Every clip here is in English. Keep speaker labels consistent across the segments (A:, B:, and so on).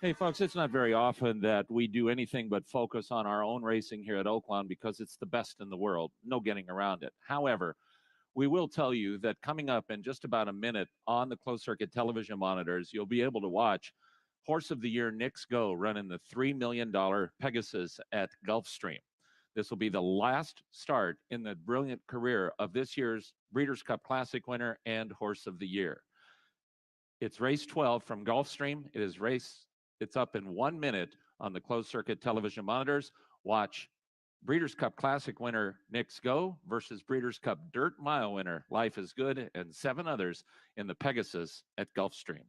A: Hey, folks, it's not very often that we do anything but focus on our own racing here at Oaklawn because it's the best in the world. No getting around it. However, we will tell you that coming up in just about a minute on the closed circuit television monitors, you'll be able to watch Horse of the Year Nick's Go running the $3 million Pegasus at Gulfstream. This will be the last start in the brilliant career of this year's Breeders' Cup Classic winner and Horse of the Year. It's race 12 from Gulfstream. It's up in 1 minute on the closed circuit television monitors. Watch Breeders' Cup Classic winner Nick's Go versus Breeders' Cup Dirt Mile winner Life is Good and 7 others in the Pegasus at Gulfstream.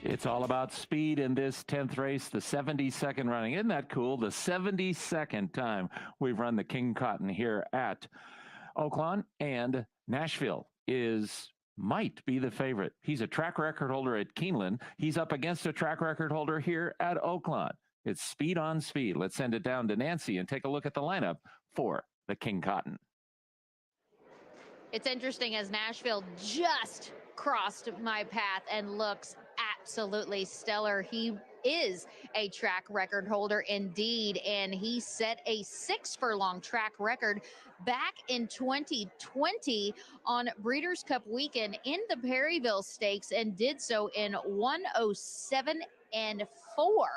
A: It's all about speed in this 10th race, the 72nd running. Isn't that cool? The 72nd time we've run the King Cotton here at Oaklawn, and Nashville might be the favorite. He's a track record holder at Keeneland. He's up against a track record holder here at Oaklawn. It's speed on speed. Let's send it down to Nancy and take a look at the lineup for the King Cotton.
B: It's interesting as Nashville just crossed my path and looks absolutely stellar. He is a track record holder indeed, and he set a 6 furlong track record back in 2020 on Breeders' Cup weekend in the Perryville Stakes and did so in 107 and 4.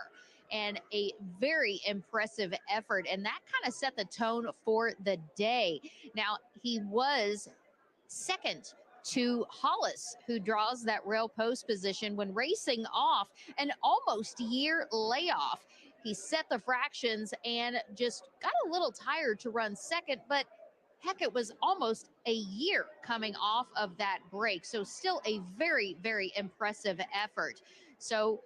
B: And a very impressive effort, and that kind of set the tone for the day. Now, he was second to Hollis, who draws that rail post position when racing off an almost year layoff. He set the fractions and just got a little tired to run second, but heck, it was almost a year coming off of that break. So still a very, very impressive effort. So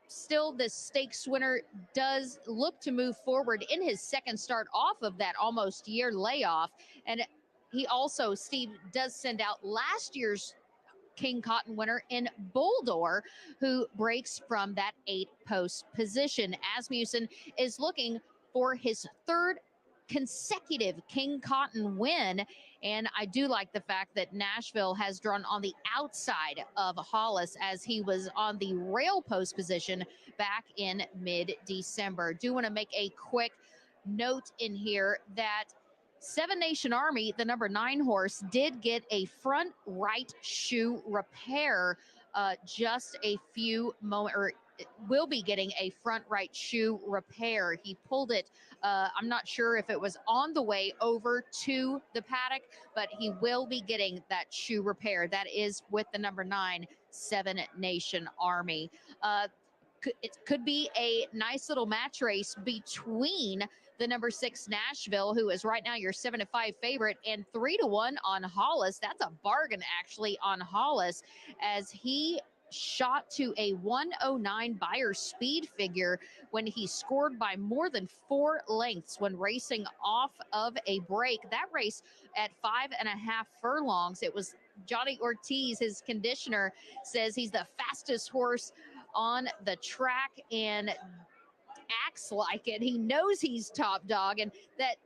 B: still, this stakes winner does look to move forward in his second start off of that almost year layoff. And he also, Steve, does send out last year's King Cotton winner in Boldor, who breaks from that 8-post position. Asmussen is looking for his third consecutive King Cotton win. And I do like the fact that Nashville has drawn on the outside of Hollis as he was on the rail post position back in mid-December. Do want to make a quick note in here that Seven Nation Army, the number 9 horse, did get a front right shoe repair just a few moments, or will be getting a front right shoe repair. He pulled it. I'm not sure if it was on the way over to the paddock, but he will be getting that shoe repair. That is with the number 9 Seven Nation Army. It could be a nice little match race between the number 6 Nashville, who is right now your 7-5 favorite, and 3-1 on Hollis. That's a bargain actually on Hollis, as he shot to a 109 buyer speed figure when he scored by more than 4 lengths when racing off of a break. That race at 5.5 furlongs, it was Johnny Ortiz, his conditioner, says he's the fastest horse on the track and acts like it. He knows he's top dog, and that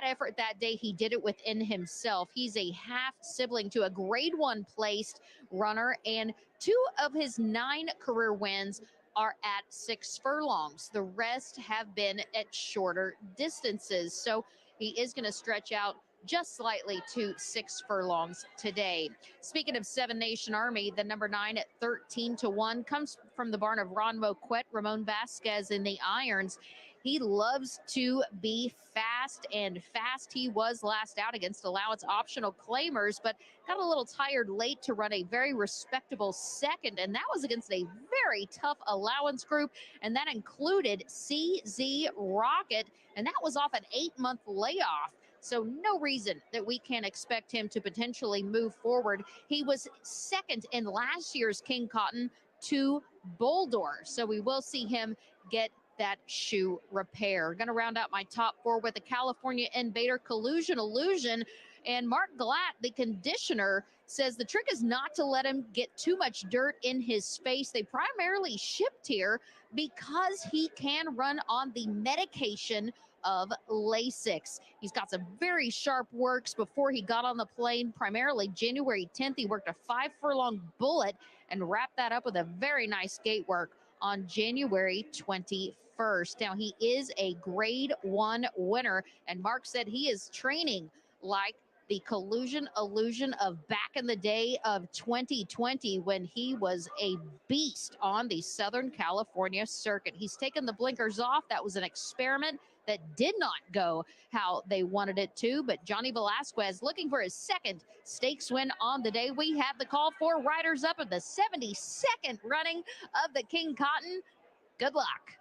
B: effort that day, he did it within himself. He's a half sibling to a grade 1 placed runner, and 2 of his 9 career wins are at 6 furlongs. The rest have been at shorter distances. So he is going to stretch out just slightly to 6 furlongs today. Speaking of Seven Nation Army, the number 9 at 13-1 comes from the barn of Ron Moquette, Ramon Vasquez in the irons. He loves to be fast, and fast he was last out against allowance optional claimers, but got a little tired late to run a very respectable second, and that was against a very tough allowance group, and that included CZ Rocket, and that was off an 8-month layoff. So no reason that we can't expect him to potentially move forward. He was second in last year's King Cotton to Boldor, so we will see him get that shoe repair. Going to round out my top 4 with the California Invader, Collusion Illusion. And Mark Glatt, the conditioner, says the trick is not to let him get too much dirt in his face. They primarily shipped here because he can run on the medication of Lasix. He's got some very sharp works before he got on the plane. Primarily January 10th, he worked a 5 furlong bullet and wrapped that up with a very nice gate work on January 21st. Now, he is a grade 1 winner, and Mark said he is training like the Collusion Illusion of back in the day of 2020 when he was a beast on the Southern California circuit. He's taken the blinkers off. That was an experiment that did not go how they wanted it to, but Johnny Velasquez looking for his second stakes win on the day. We have the call for riders up in the 72nd running of the King Cotton. Good luck.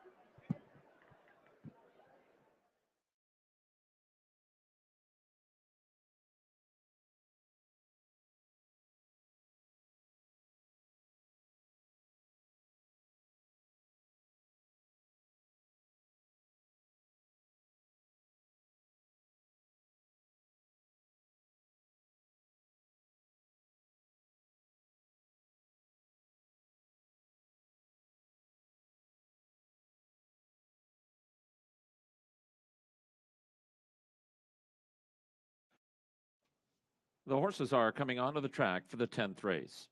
A: The horses are coming onto the track for the 10th race.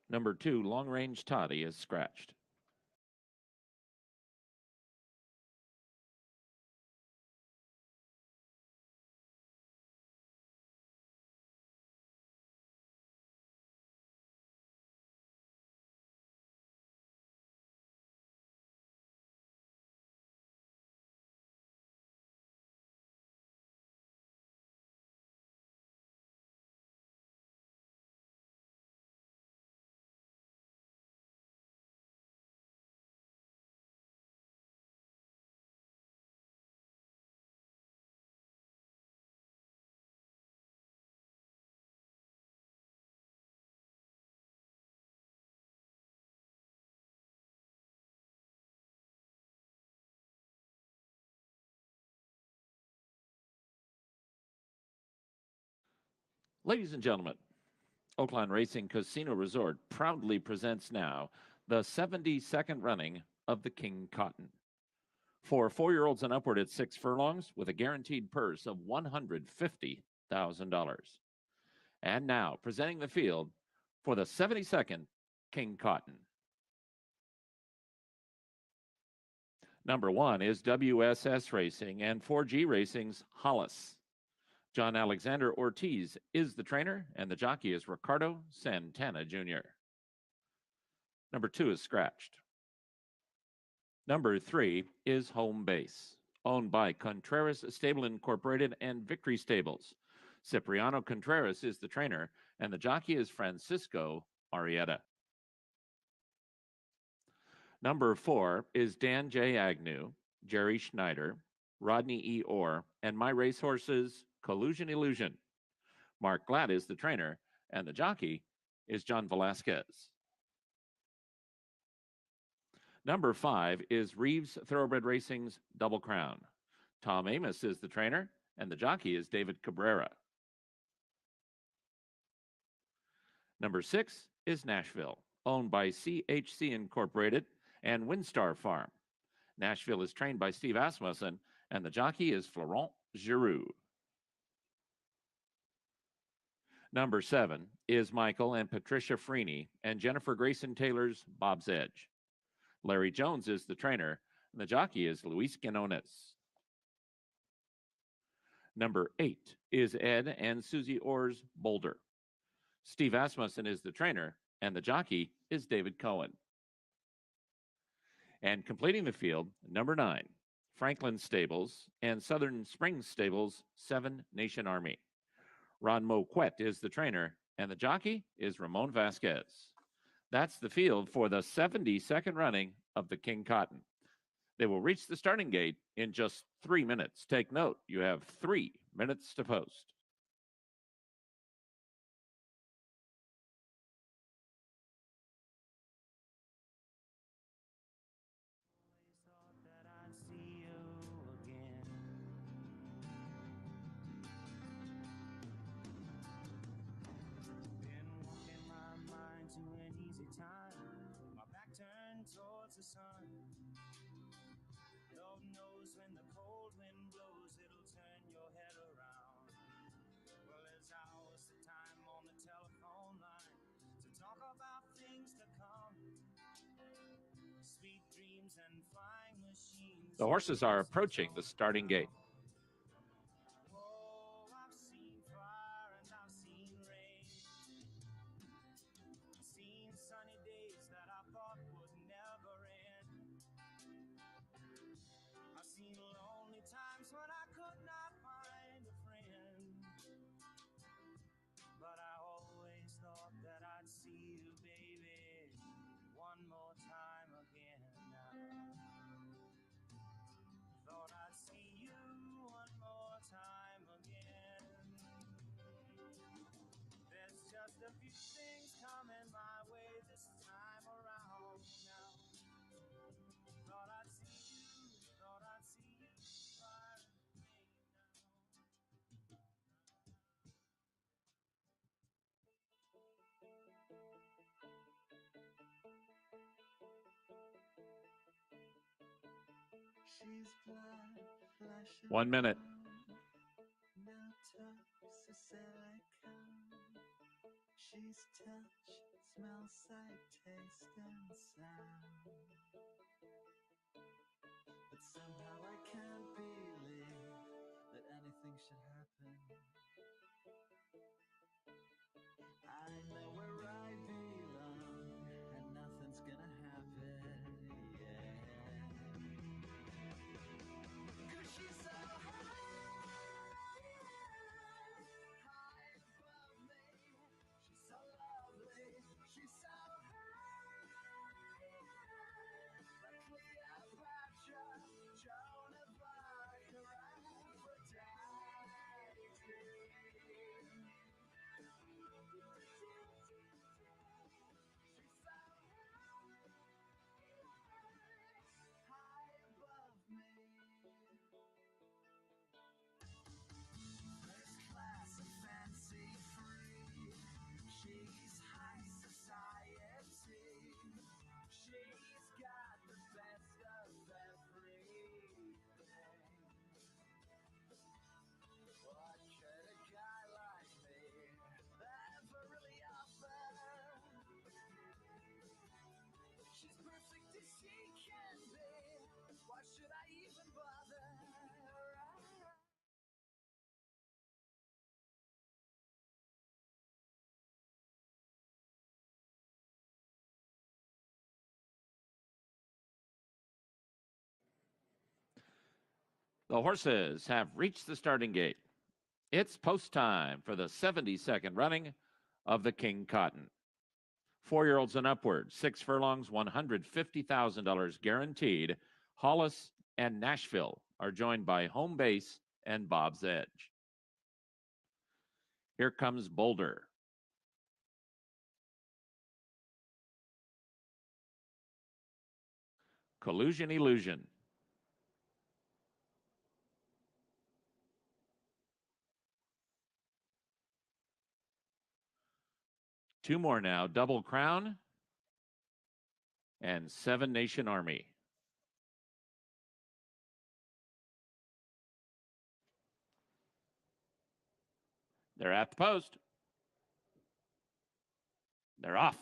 A: Number 2, Long Range Toddy, is scratched. Ladies and gentlemen, Oaklawn Racing Casino Resort proudly presents now the 72nd running of the King Cotton. For 4-year-olds and upward at 6 furlongs with a guaranteed purse of $150,000. And now, presenting the field for the 72nd King Cotton. Number 1 is WSS Racing and 4G Racing's Hollis. John Alexander Ortiz is the trainer, and the jockey is Ricardo Santana Jr. Number 2 is scratched. Number 3 is Home Base, owned by Contreras Stable Incorporated and Victory Stables. Cipriano Contreras is the trainer, and the jockey is Francisco Arrieta. Number 4 is Dan J. Agnew, Jerry Schneider, Rodney E. Orr, and my racehorses, Collusion Illusion. Mark Glad is the trainer, and the jockey is John Velasquez. Number 5 is Reeves Thoroughbred Racing's Double Crown. Tom Amos is the trainer, and the jockey is David Cabrera. Number 6 is Nashville, owned by CHC Incorporated and Windstar Farm. Nashville is trained by Steve Asmussen, and the jockey is Florent Giroux. Number 7 is Michael and Patricia Freeney and Jennifer Grayson Taylor's Bob's Edge. Larry Jones is the trainer, and the jockey is Luis Quinones. Number 8 is Ed and Susie Orr's Boulder. Steve Asmussen is the trainer, and the jockey is David Cohen. And completing the field, number 9, Franklin Stables and Southern Springs Stables 7 Nation Army. Ron Moquet is the trainer, and the jockey is Ramon Vasquez. That's the field for the 72nd running of the King Cotton. They will reach the starting gate in just 3 minutes. Take note, you have 3 minutes to post.
C: Towards the sun. Lord knows when the cold wind blows, it'll turn your head around. Well, there's hours of time on the telephone line to talk about things to come. Sweet dreams and flying machines.
A: The horses are approaching the starting gate.
C: Oh, I've seen fire and I've seen rain. Seen sunny days that I thought would never end. I've seen lonely times when I could not find a friend. But I always thought that I'd see you, baby, one more time again now. Thought I'd see you one more time again. There's just a few things coming my way this time around now. Thought I'd see you, fire and rain now.
D: She's blind, flashing
A: 1 minute.
D: now talks a silicone. She's touch, smell, sight, taste, and sound. But somehow I can't believe that anything should happen. I know where I belong, and nothing's gonna happen, yeah. 'Cause she's so high above me. She's so lovely. She's so like Cleopatra, Joan of Arc, or Aphrodite. She's so high above me. First class and fancy free. She's high society. She's got the best of everything. What could a guy like me ever really offer? She's perfect as she can be. Why should I even bother?
A: The horses have reached the starting gate. It's post time for the 72nd running of the King Cotton. 4-year-olds and upward, 6 furlongs, $150,000 guaranteed. Hollis and Nashville are joined by Home Base and Bob's Edge. Here comes Boulder. Collusion Illusion. Two more now, Double Crown and Seven Nation Army. They're at the post. They're off.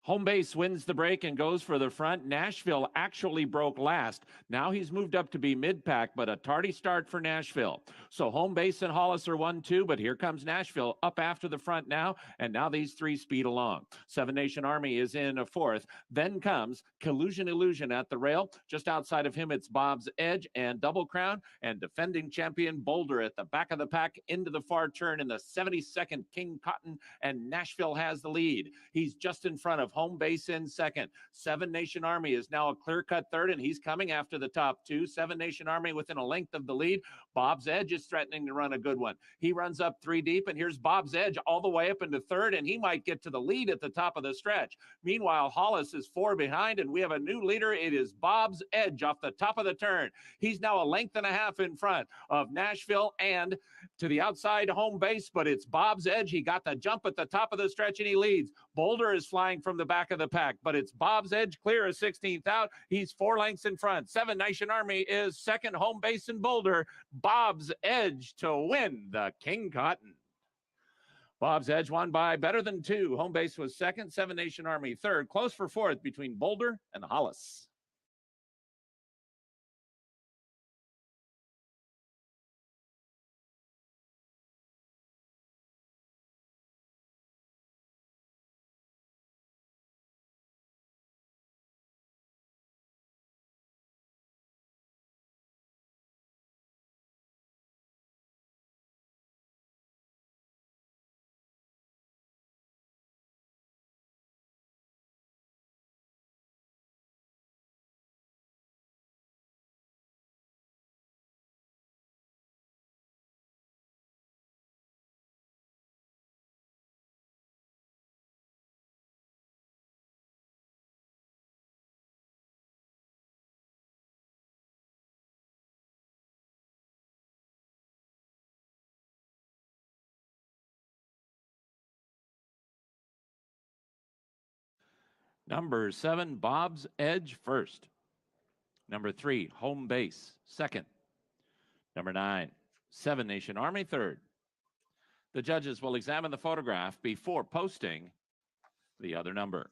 A: Home Base wins the break and goes for the front. Nashville actually broke last. Now he's moved up to be mid-pack, but a tardy start for Nashville. So Home Base and Hollis are 1-2, but here comes Nashville up after the front now, and now these three speed along. Seven Nation Army is in a fourth. Then comes Collusion Illusion at the rail. Just outside of him, it's Bob's Edge and Double Crown, and defending champion Boulder at the back of the pack into the far turn in the 72nd King Cotton, and Nashville has the lead. He's just in front of Home Base in second. Seven Nation Army is now a clear-cut third, and he's coming after the top two. Seven Nation Army within a length of the lead. Bob's Edge is threatening to run a good one. He runs up 3 deep, and here's Bob's Edge all the way up into third, and he might get to the lead at the top of the stretch. Meanwhile, Hollis is 4 behind, and we have a new leader. It is Bob's Edge off the top of the turn. He's now a length and a half in front of Nashville and to the outside Home Base, but it's Bob's Edge. He got the jump at the top of the stretch, and he leads. Boulder is flying from the back of the pack, but it's Bob's Edge clear of 16th out. He's 4 lengths in front. Seven Nation Army is second. Home Base and Boulder. Bob's Edge to win the King Cotton. Bob's Edge won by better than 2. Home Base was second. Seven Nation Army third. Close for fourth between Boulder and Hollis. Number 7, Bob's Edge first. Number 3, Home Base second. Number 9, Seven Nation Army third. The judges will examine the photograph before posting the other number.